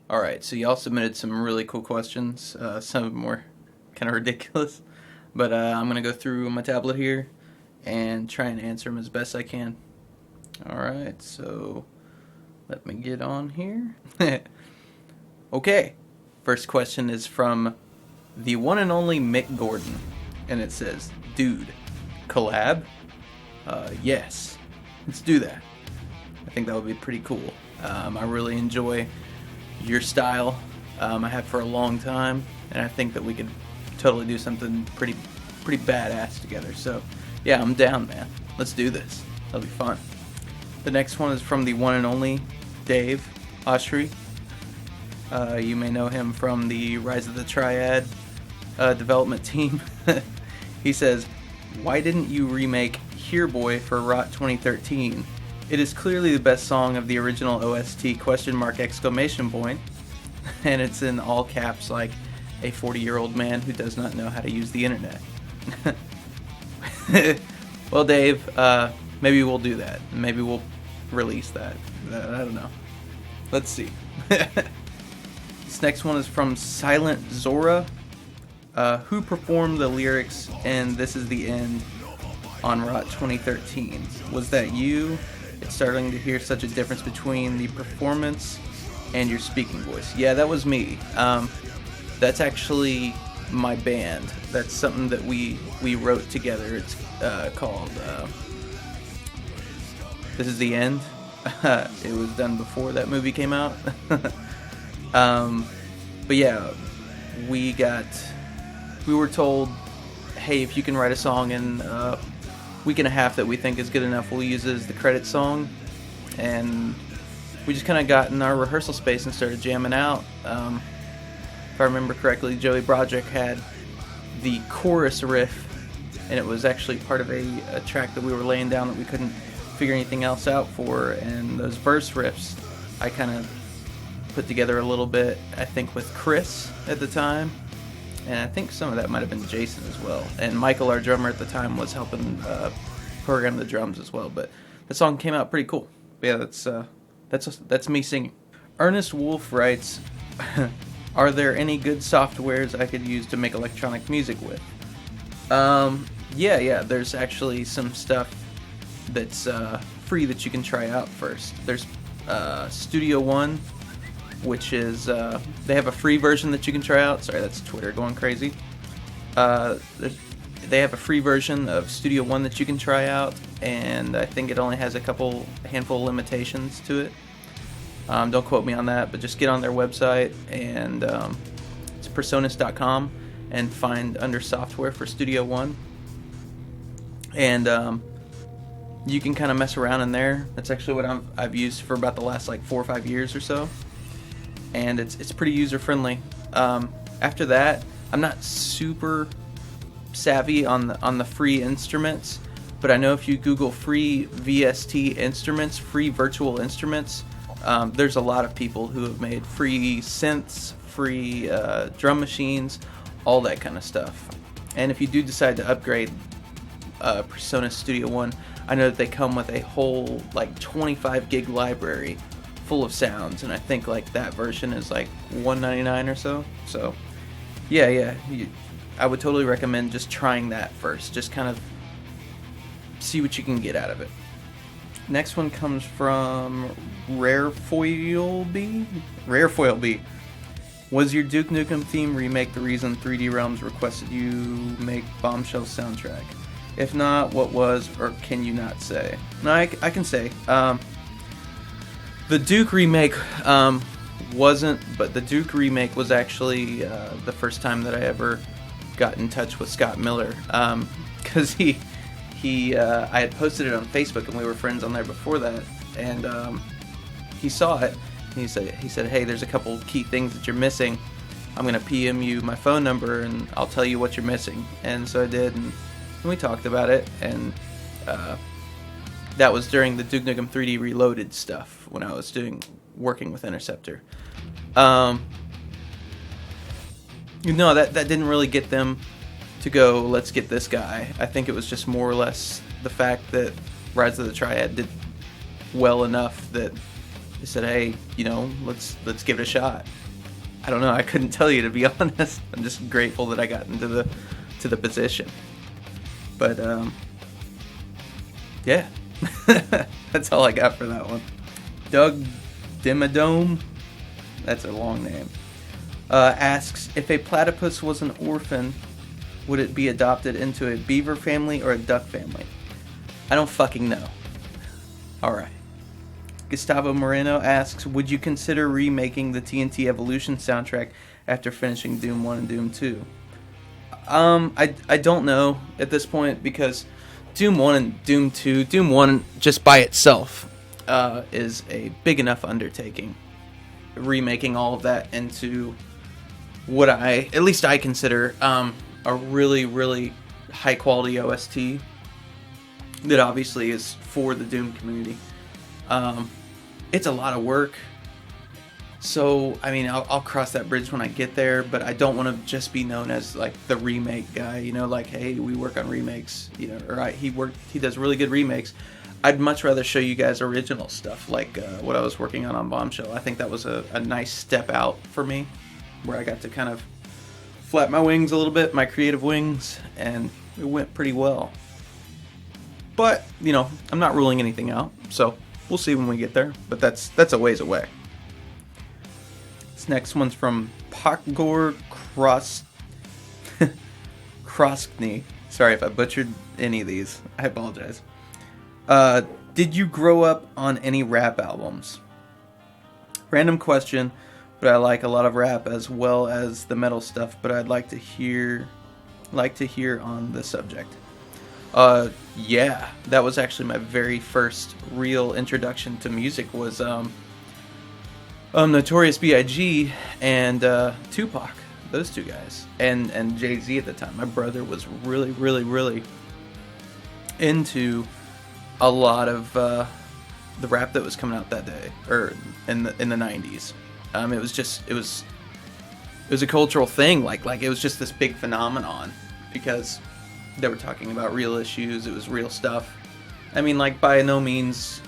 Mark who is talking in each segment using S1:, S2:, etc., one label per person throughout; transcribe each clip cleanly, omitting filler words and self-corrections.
S1: Alright, so y'all submitted some really cool questions. Some of them were kind of ridiculous. But I'm going to go through my tablet here and try and answer them as best I can. Alright, so let me get on here. Okay, first question is from the one and only Mick Gordon. And it says, dude, collab? Yes, let's do that. I think that would be pretty cool. I really enjoy your style. I have for a long time, and I think that we could totally do something pretty badass together. So yeah, I'm down, man. Let's do this. That'll be fun. The next one is from the one and only Dave Oshry. You may know him from the Rise of the Triad development team. He says, why didn't you remake Here Boy for ROT 2013? It is clearly the best song of the original OST, question mark, exclamation point. And it's in all caps like a 40-year-old man who does not know how to use the internet. Well, Dave, maybe we'll do that. Maybe we'll release that. I don't know. Let's see. This next one is from Silent Zora. Who performed the lyrics and This Is the End on ROT 2013? Was that you? It's startling to hear such a difference between the performance and your speaking voice. Yeah, that was me. That's actually my band. That's something that we wrote together. It's called This Is the End. It was done before that movie came out. But yeah, we were told, hey, if you can write a song in a week and a half that we think is good enough, we'll use it as the credit song. And we just kind of got in our rehearsal space and started jamming out. If I remember correctly, Joey Broderick had the chorus riff, and it was actually part of a track that we were laying down that we couldn't figure anything else out for. And those verse riffs, I kind of put together a little bit, I think, with Chris at the time. And I think some of that might have been Jason as well. And Michael, our drummer at the time, was helping program the drums as well. But the song came out pretty cool. But yeah, that's me singing. Ernest Wolf writes, are there any good softwares I could use to make electronic music with? Yeah, there's actually some stuff that's free that you can try out first. There's Studio One, which is, they have a free version that you can try out. Sorry, that's Twitter going crazy. They have a free version of Studio One that you can try out, and I think it only has a handful of limitations to it. Don't quote me on that, but just get on their website, and it's personas.com, and find under software for Studio One. And you can kind of mess around in there. That's actually what I've used for about the last like 4 or 5 years or so. And it's pretty user-friendly. After that, I'm not super savvy on the free instruments, but I know if you Google free VST instruments, free virtual instruments, there's a lot of people who have made free synths, free drum machines, all that kind of stuff. And if you do decide to upgrade Persona Studio One, I know that they come with a whole like 25 gig library full of sounds, and I think like that version is like $199 or so. So yeah, I would totally recommend just trying that first. Just kind of see what you can get out of it. Next one comes from Rarefoil B. Was your Duke Nukem theme remake the reason 3D Realms requested you make Bombshell soundtrack? If not, what was, or can you not say? No, I can say. The Duke remake wasn't, but the Duke remake was actually the first time that I ever got in touch with Scott Miller, because I had posted it on Facebook, and we were friends on there before that, and he saw it. And he said, hey, there's a couple key things that you're missing. I'm gonna PM you my phone number, and I'll tell you what you're missing. And so I did, and we talked about it, and that was during the Duke Nukem 3D Reloaded stuff when I was working with Interceptor. No, that didn't really get them to go, let's get this guy. I think it was just more or less the fact that Rise of the Triad did well enough that they said, hey, let's give it a shot. I don't know. I couldn't tell you, to be honest. I'm just grateful that I got into the position. But yeah, that's all I got for that one. Doug Dimmadome, that's a long name, asks, if a platypus was an orphan, would it be adopted into a beaver family or a duck family? I don't fucking know. Alright. Gustavo Moreno asks, would you consider remaking the TNT Evolution soundtrack after finishing Doom 1 and Doom 2? I don't know at this point, because Doom 1 and Doom 2, Doom 1 just by itself is a big enough undertaking. Remaking all of that into what at least I consider a really, really high quality OST that obviously is for the Doom community. It's a lot of work. So, I mean, I'll cross that bridge when I get there, but I don't want to just be known as like the remake guy, like, hey, we work on remakes, or he does really good remakes. I'd much rather show you guys original stuff, like what I was working on Bombshell. I think that was a nice step out for me, where I got to kind of flap my wings a little bit, my creative wings, and it went pretty well. But, I'm not ruling anything out, so we'll see when we get there, but that's a ways away. This next one's from Pakgor Kroskny. Sorry if I butchered any of these. I apologize. Did you grow up on any rap albums? Random question, but I like a lot of rap as well as the metal stuff, but I'd like to hear on the subject. Yeah, that was actually my very first real introduction to music was Notorious B.I.G. and Tupac, those two guys, and Jay-Z at the time. My brother was really, really, really into a lot of the rap that was coming out that day, or in the 90s. It was a cultural thing, like it was just this big phenomenon, because they were talking about real issues. It was real stuff. I mean, like, by no means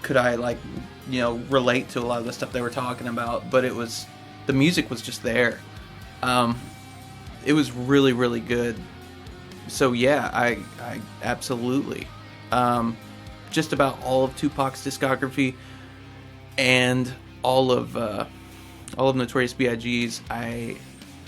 S1: could I, relate to a lot of the stuff they were talking about, but the music was just there. It was really, really good. So yeah, I absolutely. Just about all of Tupac's discography and all of Notorious B.I.G.'s I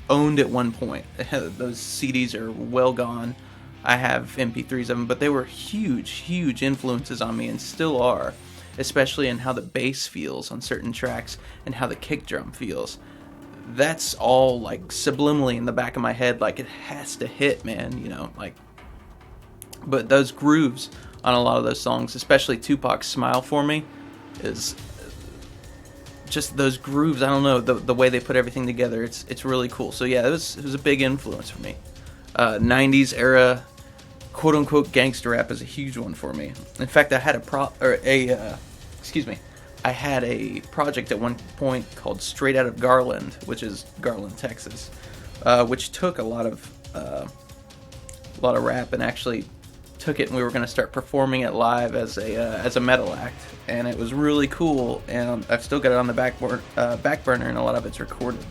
S1: owned at one point. Those CDs are well gone. I have MP3s of them, but they were huge, huge influences on me, and still are, especially in how the bass feels on certain tracks and how the kick drum feels. That's all like subliminally in the back of my head, like it has to hit, man, But those grooves on a lot of those songs, especially Tupac's Smile For Me, is just those grooves. I don't know, the way they put everything together, it's really cool. So yeah, it was a big influence for me. 90s era quote-unquote gangster rap is a huge one for me. In fact, I had I had a project at one point called Straight Out of Garland, which is Garland, Texas, which took a lot of rap and actually took it, and we were going to start performing it live as a metal act, and it was really cool, and I've still got it on the back burner, and a lot of it's recorded.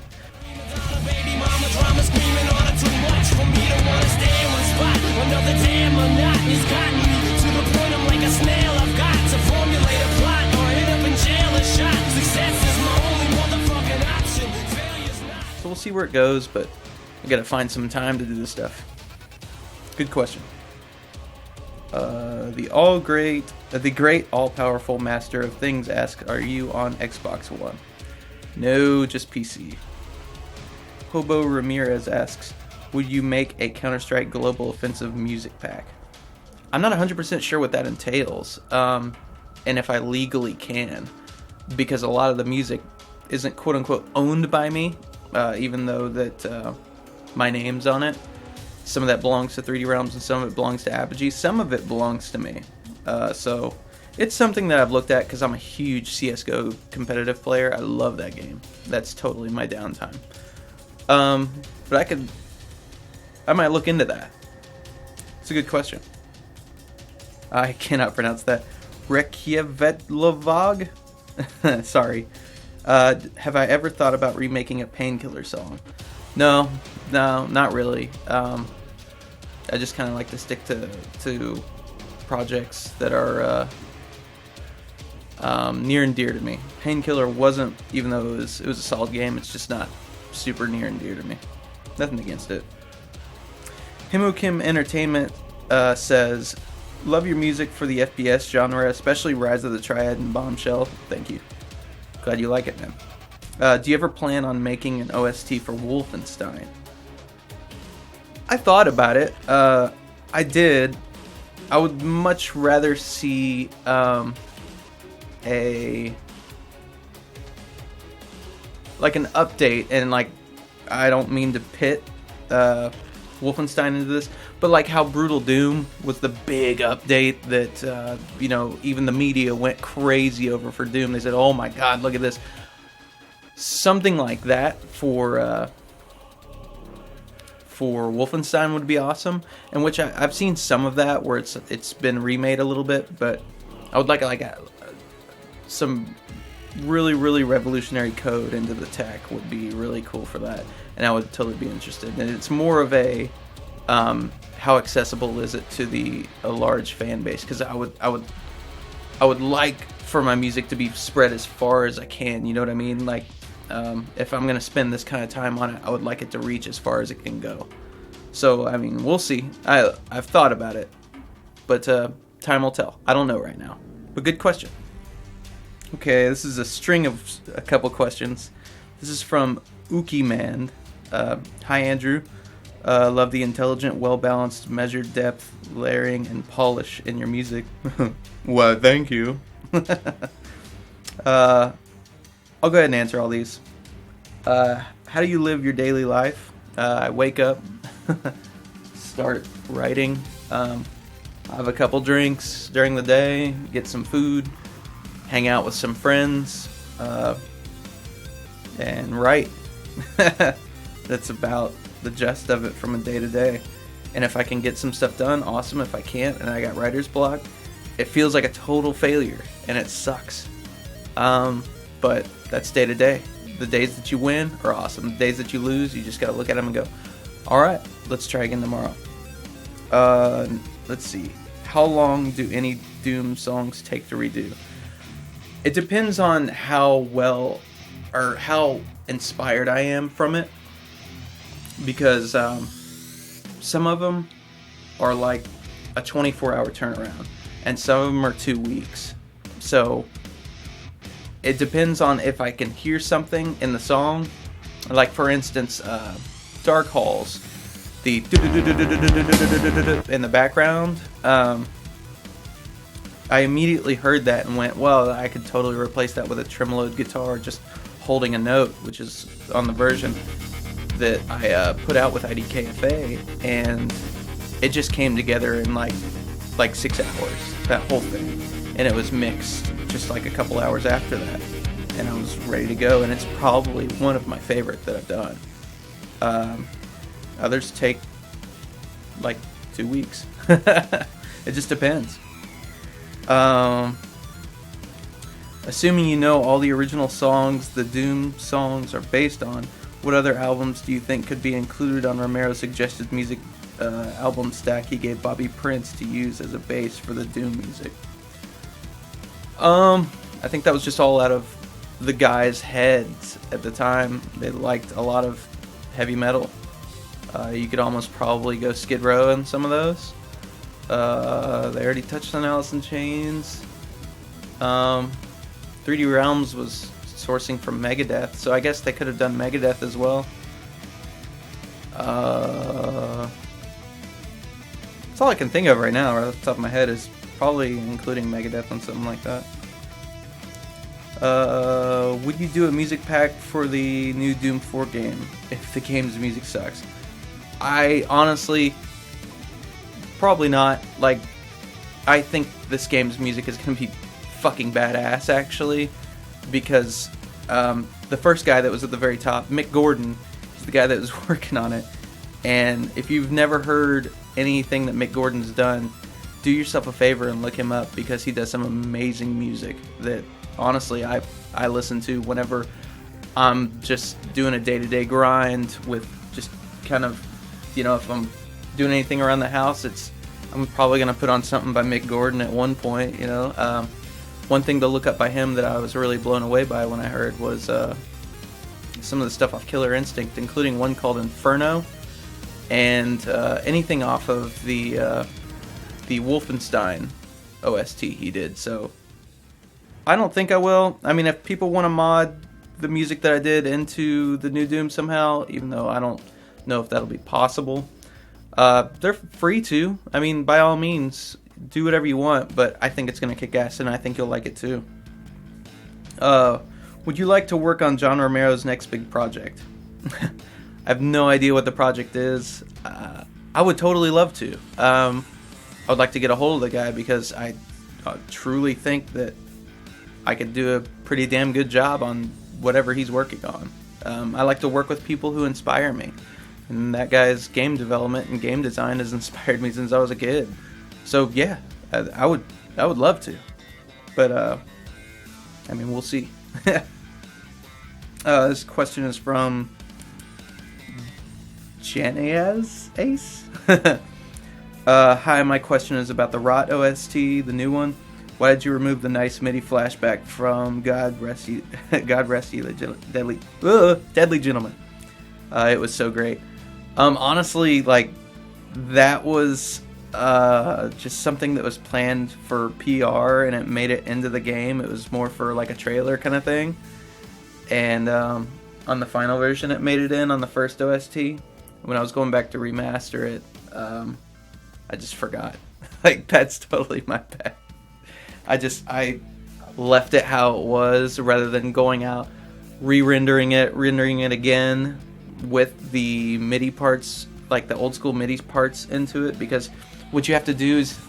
S1: So we'll see where it goes, but I gotta find some time to do this stuff. Good question. The great all-powerful master of things asks, are you on Xbox One? No, just PC. Hobo Ramirez asks, would you make a Counter-Strike Global Offensive music pack? I'm not 100% sure what that entails, and if I legally can, because a lot of the music isn't quote-unquote owned by me, even though that my name's on it. Some of that belongs to 3D Realms and some of it belongs to Apogee. Some of it belongs to me. So it's something that I've looked at because I'm a huge CSGO competitive player. I love that game. That's totally my downtime. But I might look into that. It's a good question. I cannot pronounce that. Reykjavetlovog? Sorry. Have I ever thought about remaking a Painkiller song? No, not really. I just kind of like to stick to projects that are near and dear to me. Painkiller wasn't, even though it was a solid game, it's just not super near and dear to me. Nothing against it. Himokim Entertainment says, love your music for the FPS genre, especially Rise of the Triad and Bombshell. Thank you. Glad you like it, man. Do you ever plan on making an OST for Wolfenstein? I thought about it. I did. I would much rather see an update, and I don't mean to pit Wolfenstein into this, but like how Brutal Doom was the big update that even the media went crazy over for Doom. They said, "Oh my God, look at this!" Something like that for Wolfenstein would be awesome, and which I've seen some of that where it's been remade a little bit, but I would like some really, really revolutionary code into the tech would be really cool for that, and I would totally be interested. And it's more of a how accessible is it to a large fan base, because I would like for my music to be spread as far as I can, you know what I mean? Like if I'm gonna spend this kind of time on it, I would like it to reach as far as it can go. So I mean, we'll see. I've thought about it, but time will tell. I don't know right now, but good question. Okay, this is a string of a couple questions. This is from Ukimand. Hi, Andrew. Love the intelligent, well-balanced, measured depth, layering, and polish in your music. Well, thank you. I'll go ahead and answer all these. How do you live your daily life? I wake up, start writing, have a couple drinks during the day, get some food, hang out with some friends, and write. That's about the gist of it from a day to day. And if I can get some stuff done, awesome. If I can't and I got writer's block, it feels like a total failure and it sucks. But that's day to day. The days that you win are awesome. The days that you lose, you just gotta look at them and go, alright, let's try again tomorrow. Let's see. How long do any Doom songs take to redo? It depends on how well or how inspired I am from it, because some of them are like a 24-hour turnaround, and some of them are 2 weeks. So it depends on if I can hear something in the song. Like for instance, Dark Halls, the in the background. I immediately heard that and went, well, I could totally replace that with a tremoloed guitar just holding a note, which is on the version that I put out with IDKFA, and it just came together in like 6 hours, that whole thing, and it was mixed just like a couple hours after that, and I was ready to go, and it's probably one of my favorite that I've done. Others take like 2 weeks. It just depends. Assuming you know all the original songs the Doom songs are based on, what other albums do you think could be included on Romero's suggested music album stack he gave Bobby Prince to use as a base for the Doom music? I think that was just all out of the guys' heads at the time. They liked a lot of heavy metal. You could almost probably go Skid Row in some of those. They already touched on Alice in Chains. 3D Realms was sourcing from Megadeth, so I guess they could have done Megadeth as well. That's all I can think of right now, right off the top of my head, is probably including Megadeth on something like that. Would you do a music pack for the new Doom 4 game if the game's music sucks? I honestly, probably not. Like, I think this game's music is going to be fucking badass, actually, because the first guy that was at the very top, Mick Gordon, is the guy that was working on it. And if you've never heard anything that Mick Gordon's done, do yourself a favor and look him up, because he does some amazing music that honestly I listen to whenever I'm just doing a day-to-day grind with just kind of, if I'm doing anything around the house, I'm probably going to put on something by Mick Gordon at one point, One thing to look up by him that I was really blown away by when I heard was some of the stuff off Killer Instinct, including one called Inferno, and anything off of the Wolfenstein OST he did. So I don't think I will. I mean, if people want to mod the music that I did into the new Doom somehow, even though I don't know if that'll be possible, they're free to. I mean, by all means, do whatever you want, but I think it's going to kick ass, and I think you'll like it too. Would you like to work on John Romero's next big project? I have no idea what the project is. I would totally love to. I would like to get a hold of the guy because I truly think that I could do a pretty damn good job on whatever he's working on. I like to work with people who inspire me. And that guy's game development and game design has inspired me since I was a kid. So yeah, I would love to. But I mean, we'll see. This question is from Janiaz Ace. Hi, my question is about the Rot OST, the new one. Why did you remove the nice MIDI flashback from God Rest You, the Deadly Gentleman? It was so great. Honestly, like, that was just something that was planned for PR, and it made it into the game. It was more for like a trailer kind of thing. And on the final version, it made it in on the first OST. When I was going back to remaster it, I just forgot. Like, that's totally my bad. I left it how it was rather than going out, rendering it again with the MIDI parts, like the old school MIDI parts into it, because what you have to do is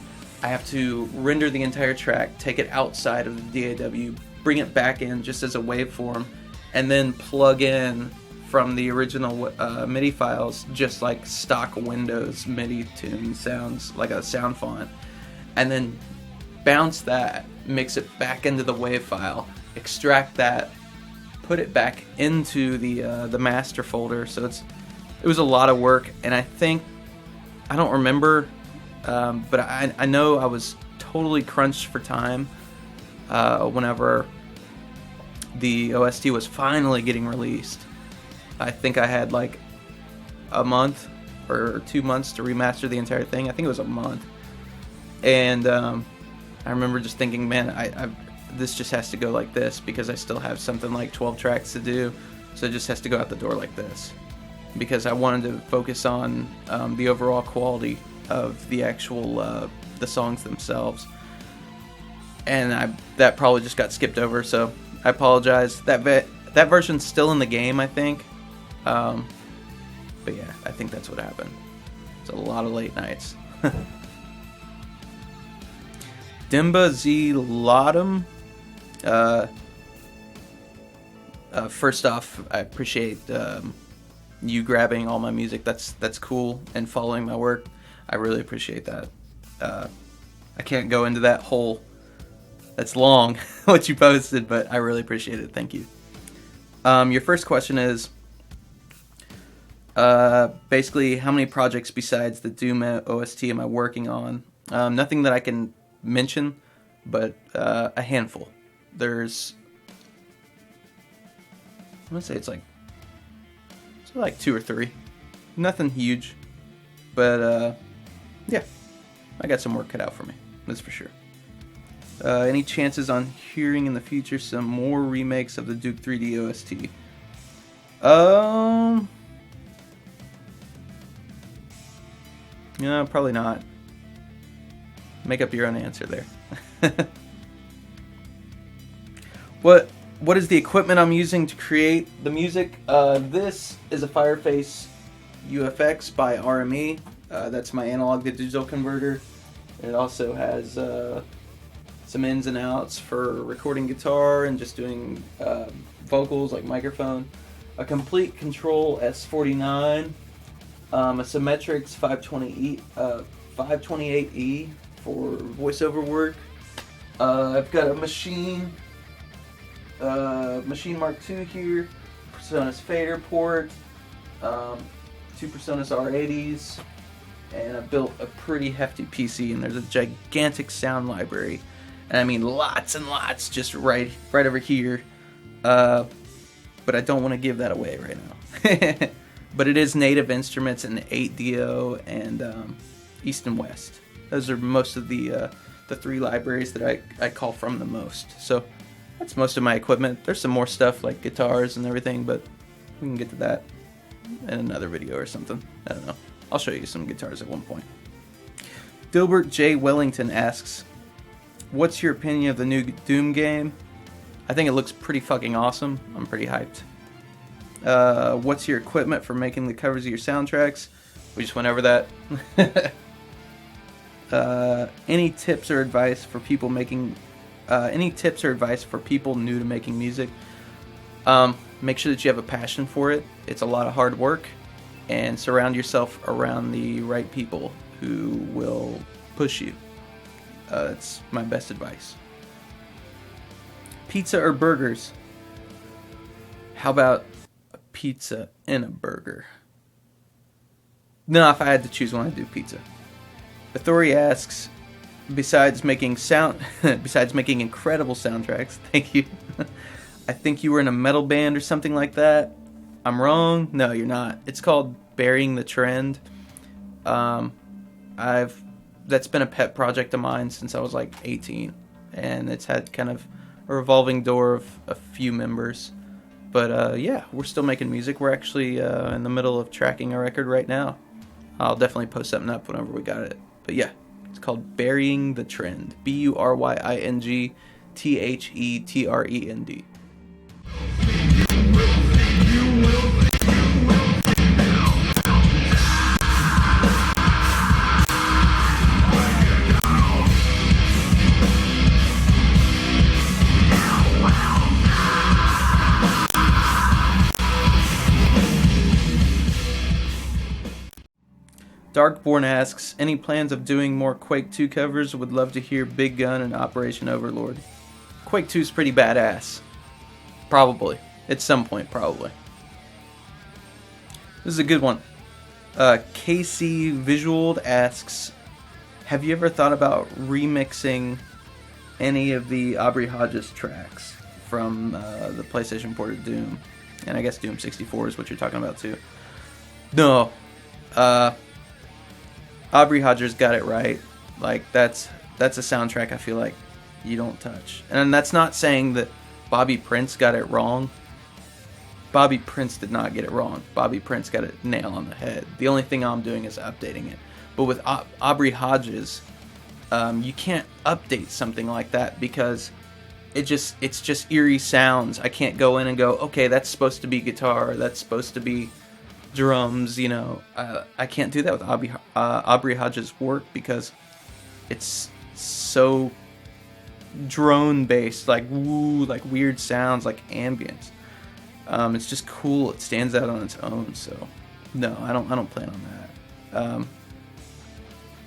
S1: I have to render the entire track, take it outside of the DAW, bring it back in just as a waveform, and then plug in from the original MIDI files just like stock Windows MIDI tune sounds, like a sound font, and then bounce that, mix it back into the wave file, extract that, put it back into the master folder. So it was a lot of work, and I don't remember, but I know I was totally crunched for time whenever the OST was finally getting released. I think I had like a month or 2 months to remaster the entire thing. I think it was a month, and I remember just thinking, man, this just has to go like this, because I still have something like 12 tracks to do, so it just has to go out the door like this, because I wanted to focus on the overall quality of the actual the songs themselves, and that probably just got skipped over, so I apologize. That version's still in the game, I think, but yeah, I think that's what happened. It's a lot of late nights. Dimba Z Lottom. First off, I appreciate you grabbing all my music. That's cool, and following my work. I really appreciate that. I can't go into that whole, that's long, what you posted, but I really appreciate it. Thank you. Your first question is basically, how many projects besides the Duma OST am I working on? Nothing that I can mention, but a handful. There's, I'm gonna say it's like 2 or 3. Nothing huge, but yeah, I got some work cut out for me, that's for sure. Any chances on hearing in the future some more remakes of the Duke 3D OST? No, probably not. Make up your own answer there. What is the equipment I'm using to create the music? This is a Fireface UFX by RME. That's my analog to digital converter. It also has some ins and outs for recording guitar and just doing vocals, like microphone. A Complete Control S49. A Symmetrix 528E for voiceover work. I've got a Machine Machine Mark II here, PreSonus Fader port, 2 PreSonus R80s, and I built a pretty hefty PC, and there's a gigantic sound library, and I mean lots and lots just right over here, but I don't want to give that away right now. But it is Native Instruments and 8DO and East and West. Those are most of the 3 libraries that I call from the most. So that's most of my equipment. There's some more stuff like guitars and everything, but we can get to that in another video or something. I don't know. I'll show you some guitars at one point. Dilbert J. Wellington asks, what's your opinion of the new Doom game? I think it looks pretty fucking awesome. I'm pretty hyped. What's your equipment for making the covers of your soundtracks? We just went over that. Any tips or advice for people making... any tips or advice for people new to making music? Make sure that you have a passion for it. It's a lot of hard work, and surround yourself around the right people who will push you. That's my best advice. Pizza or burgers? How about a pizza and a burger? No, if I had to choose one, I'd do pizza. Athori asks, besides making incredible soundtracks, thank you. I think you were in a metal band or something like that. I'm wrong? No, you're not. It's called Burying the Trend. That's been a pet project of mine since I was like 18, and it's had kind of a revolving door of a few members. But yeah, we're still making music. We're actually in the middle of tracking a record right now. I'll definitely post something up whenever we got it. But yeah, it's called Burying the Trend. BURYINGTHETREND. Darkborn asks, any plans of doing more Quake 2 covers? Would love to hear Big Gun and Operation Overlord. Quake 2 is pretty badass. Probably. At some point, probably. This is a good one. KC Visual asks, have you ever thought about remixing any of the Aubrey Hodges tracks from the PlayStation port of Doom? And I guess Doom 64 is what you're talking about too. No. Aubrey Hodges got it right. Like, that's a soundtrack I feel like you don't touch. And that's not saying that Bobby Prince got it wrong. Bobby Prince did not get it wrong. Bobby Prince got it nail on the head. The only thing I'm doing is updating it. But with Aubrey Hodges, you can't update something like that because it's just eerie sounds. I can't go in and go, okay, that's supposed to be guitar, that's supposed to be drums, you know. I can't do that with Aubrey Hodges' work because it's so drone based, like woo, like weird sounds, like ambience. It's just cool. It stands out on its own. So no, I don't plan on that.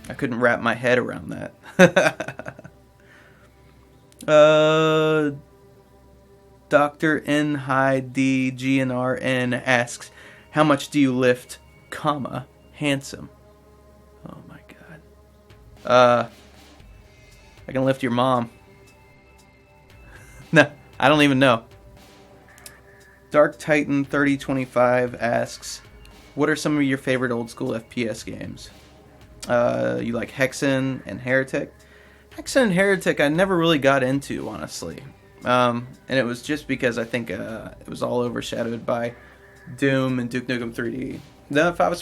S1: I couldn't wrap my head around that. Dr. N High D GNRN asks, how much do you lift, comma, handsome? Oh my god. I can lift your mom. No, I don't even know. Dark Titan 3025 asks, what are some of your favorite old school FPS games? You like Hexen and Heretic? Hexen and Heretic I never really got into, honestly. And it was just because I think it was all overshadowed by Doom and Duke Nukem 3D. Now, if I was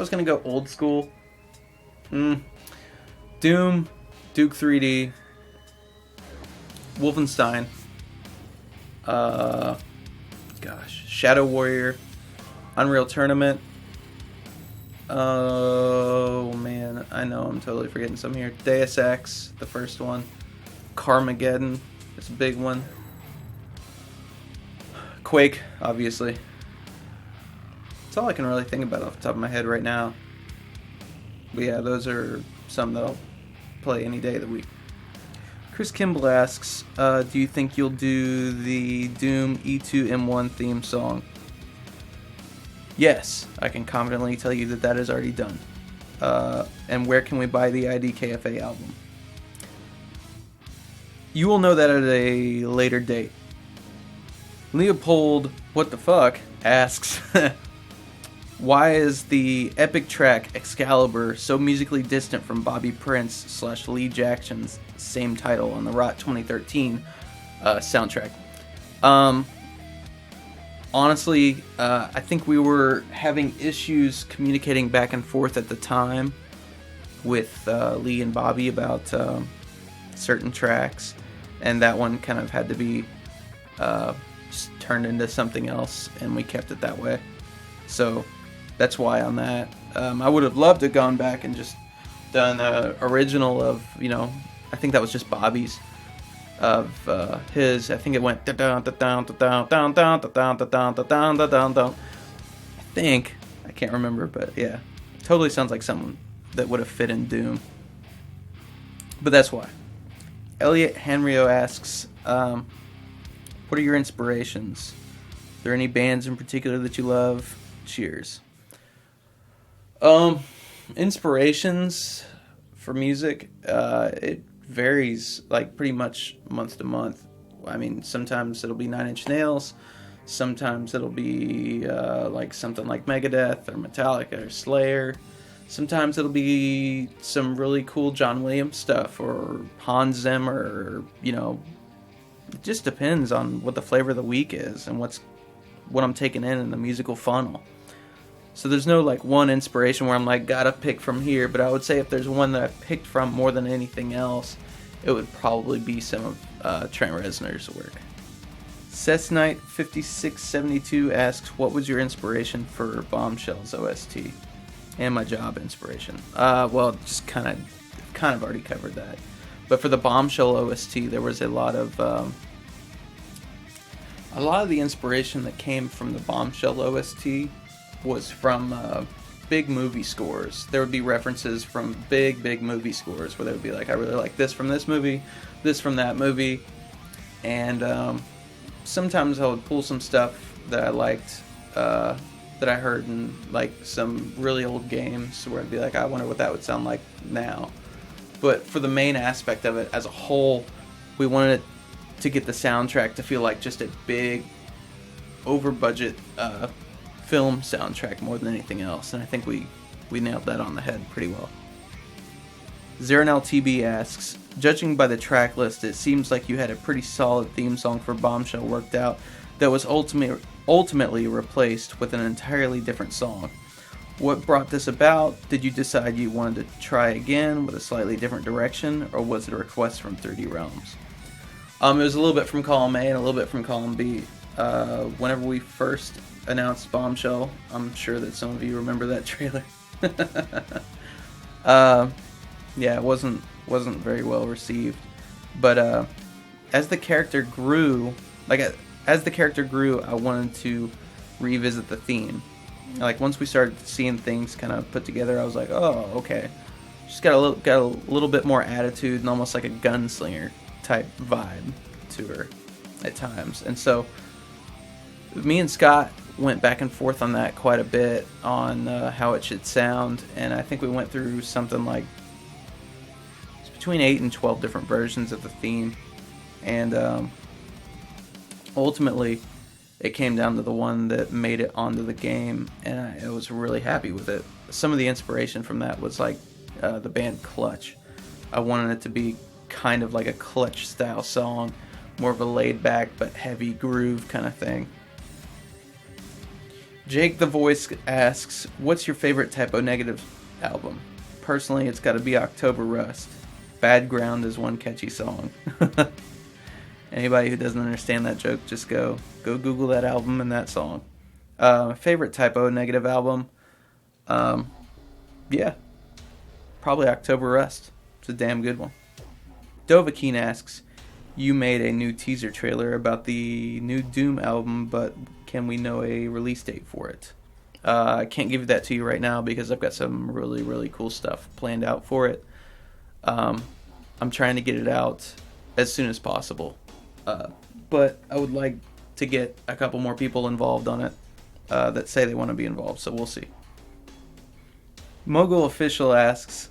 S1: gonna go old school, Doom, Duke 3D, Wolfenstein, Shadow Warrior, Unreal Tournament. Oh man, I know I'm totally forgetting some here. Deus Ex, the first one. Carmageddon, it's a big one. Quake, obviously. That's all I can really think about off the top of my head right now. But yeah, those are some that I'll play any day of the week. Chris Kimball asks, do you think you'll do the Doom E2M1 theme song? Yes, I can confidently tell you that is already done. And where can we buy the IDKFA album? You will know that at a later date. Leopold, what the fuck, asks, why is the epic track Excalibur so musically distant from Bobby Prince / Lee Jackson's same title on the Rot 2013 soundtrack? Honestly, I think we were having issues communicating back and forth at the time with Lee and Bobby about certain tracks, and that one kind of had to be just turned into something else, and we kept it that way. So that's why on that. I would have loved to have gone back and just done the original of, I think that was just Bobby's. Of his, I think it went I think, I can't remember, but yeah, totally sounds like someone that would have fit in Doom. But that's why. Elliot Henrio asks, what are your inspirations? Are there any bands in particular that you love? Cheers. Inspirations for music, it varies like pretty much month to month. I mean, sometimes it'll be Nine Inch Nails, sometimes it'll be like something like Megadeth or Metallica or Slayer, sometimes it'll be some really cool John Williams stuff or Hans Zimmer, or, it just depends on what the flavor of the week is and what I'm taking in the musical funnel. So there's no like one inspiration where I'm like, gotta pick from here, but I would say if there's one that I picked from more than anything else, it would probably be some of Trent Reznor's work. Cessnight5672 asks, what was your inspiration for Bombshell's OST? And my job inspiration. Well, just kind of already covered that. But for the Bombshell OST, there was a lot of the inspiration that came from the Bombshell OST was from big movie scores. There would be references from big movie scores where they would be like, I really like this from this movie, this from that movie, and sometimes I would pull some stuff that I liked, that I heard in like some really old games where I'd be like, I wonder what that would sound like now. But for the main aspect of it as a whole, we wanted it to get the soundtrack to feel like just a big, over-budget film soundtrack more than anything else, and I think we nailed that on the head pretty well. Zeranel TB asks, judging by the track list, it seems like you had a pretty solid theme song for Bombshell worked out that was ultimately replaced with an entirely different song. What brought this about? Did you decide you wanted to try again with a slightly different direction, or was it a request from 3D Realms? It was a little bit from column A and a little bit from column B. Whenever we first announced Bombshell, I'm sure that some of you remember that trailer. Yeah, it wasn't very well received, but as the character grew, I wanted to revisit the theme. Like once we started seeing things kind of put together, I was like, oh, okay, she's got a little bit more attitude and almost like a gunslinger type vibe to her at times. And so me and Scott went back and forth on that quite a bit on how it should sound, and I think we went through something like between 8 and 12 different versions of the theme, and ultimately it came down to the one that made it onto the game, and I was really happy with it. Some of the inspiration from that was like the band Clutch. I wanted it to be kind of like a Clutch style song, more of a laid back but heavy groove kind of thing. Jake the Voice asks, what's your favorite Typo Negative album? Personally, it's got to be October Rust. Bad Ground is one catchy song. Anybody who doesn't understand that joke, just go Google that album and that song. Favorite Typo Negative album? Yeah, probably October Rust. It's a damn good one. Dovahkiin asks, you made a new teaser trailer about the new Doom album, but can we know a release date for it? I can't give that to you right now because I've got some really, really cool stuff planned out for it. I'm trying to get it out as soon as possible. But I would like to get a couple more people involved on it that say they want to be involved, so we'll see. Mogul Official asks,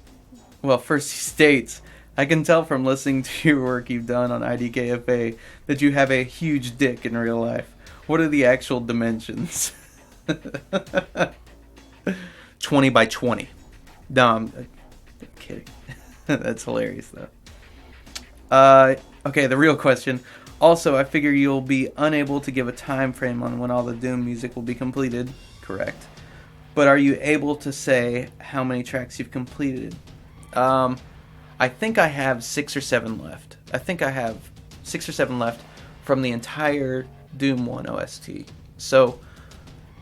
S1: well, first he states, I can tell from listening to your work you've done on IDKFA that you have a huge dick in real life. What are the actual dimensions? 20 by 20. No, I'm kidding. That's hilarious, though. Okay, the real question. Also, I figure you'll be unable to give a time frame on when all the Doom music will be completed. Correct. But are you able to say how many tracks you've completed? I think I have 6 or 7 left. I think I have 6 or 7 left from the entire Doom 1 OST. So,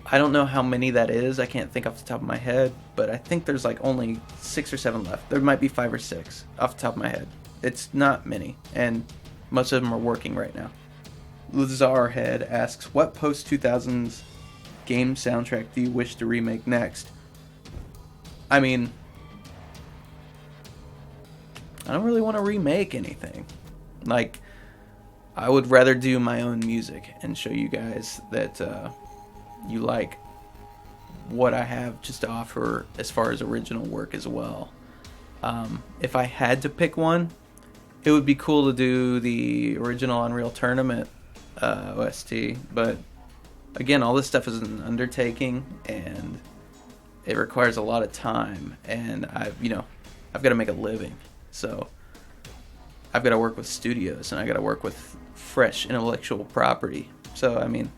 S1: I don't know how many that is. I can't think off the top of my head. But I think there's like only 6 or 7 left. There might be 5 or 6 off the top of my head. It's not many. And most of them are working right now. Lazarhead asks, what post-2000s game soundtrack do you wish to remake next? I mean, I don't really want to remake anything. Like, I would rather do my own music and show you guys that you like what I have just to offer as far as original work as well. If I had to pick one, it would be cool to do the original Unreal Tournament OST, but again, all this stuff is an undertaking and it requires a lot of time, and I've got to make a living. So I've got to work with studios and I got to work with fresh intellectual property. So I mean,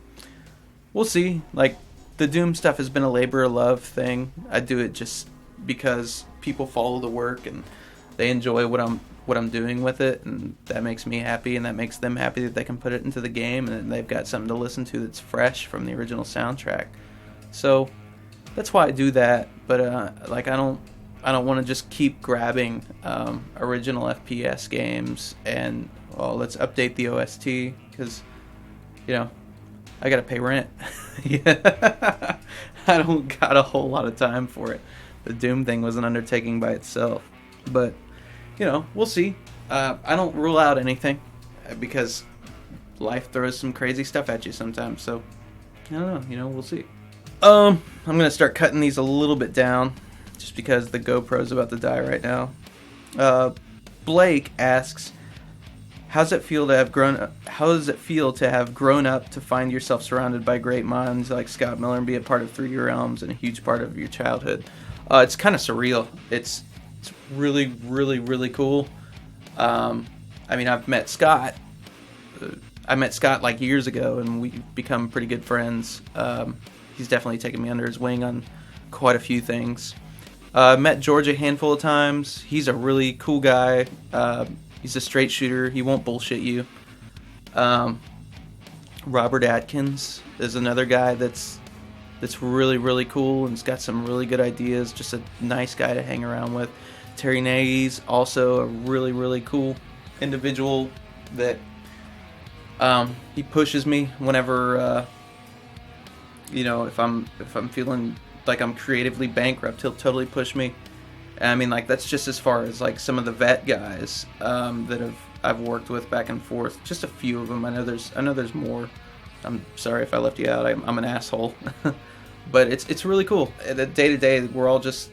S1: we'll see. Like, the Doom stuff has been a labor of love thing. I do it just because people follow the work and they enjoy what I'm doing with it, and that makes me happy, and that makes them happy that they can put it into the game and they've got something to listen to that's fresh from the original soundtrack. So that's why I do that. But like, I don't want to just keep grabbing original FPS games and, well, let's update the OST because, I gotta pay rent. Yeah. I don't got a whole lot of time for it. The Doom thing was an undertaking by itself. But, we'll see. I don't rule out anything because life throws some crazy stuff at you sometimes. So, I don't know. We'll see. I'm going to start cutting these a little bit down just because the GoPro's about to die right now. Blake asks, how does it feel to have grown up to find yourself surrounded by great minds like Scott Miller and be a part of 3D Realms and a huge part of your childhood? It's kind of surreal. It's really, really, really cool. I mean, I've met Scott. I met Scott like years ago, and we've become pretty good friends. He's definitely taken me under his wing on quite a few things. Met George a handful of times. He's a really cool guy. He's a straight shooter. He won't bullshit you. Robert Atkins is another guy that's really, really cool and has got some really good ideas. Just a nice guy to hang around with. Terry Nagy's also a really, really cool individual that he pushes me whenever if I'm feeling like I'm creatively bankrupt, he'll totally push me. I mean, like, that's just as far as like some of the vet guys that I've worked with back and forth. Just a few of them. I know there's more. I'm sorry if I left you out. I'm an asshole. But it's really cool. Day to day, we're all just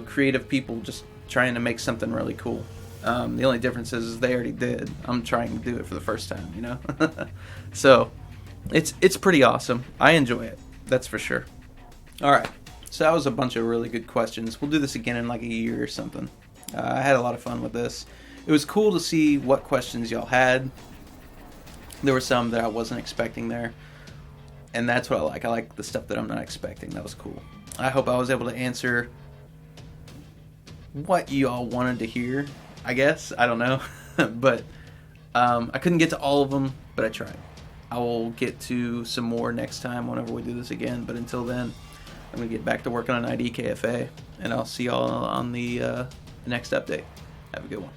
S1: creative people just trying to make something really cool. The only difference is they already did. I'm trying to do it for the first time. So it's pretty awesome. I enjoy it. That's for sure. All right. So that was a bunch of really good questions. We'll do this again in like a year or something. I had a lot of fun with this. It was cool to see what questions y'all had. There were some that I wasn't expecting there. And that's what I like. I like the stuff that I'm not expecting. That was cool. I hope I was able to answer what you all wanted to hear, I guess. I don't know. But I couldn't get to all of them, but I tried. I will get to some more next time whenever we do this again. But until then, I'm going to get back to working on IDKFA, and I'll see y'all on the next update. Have a good one.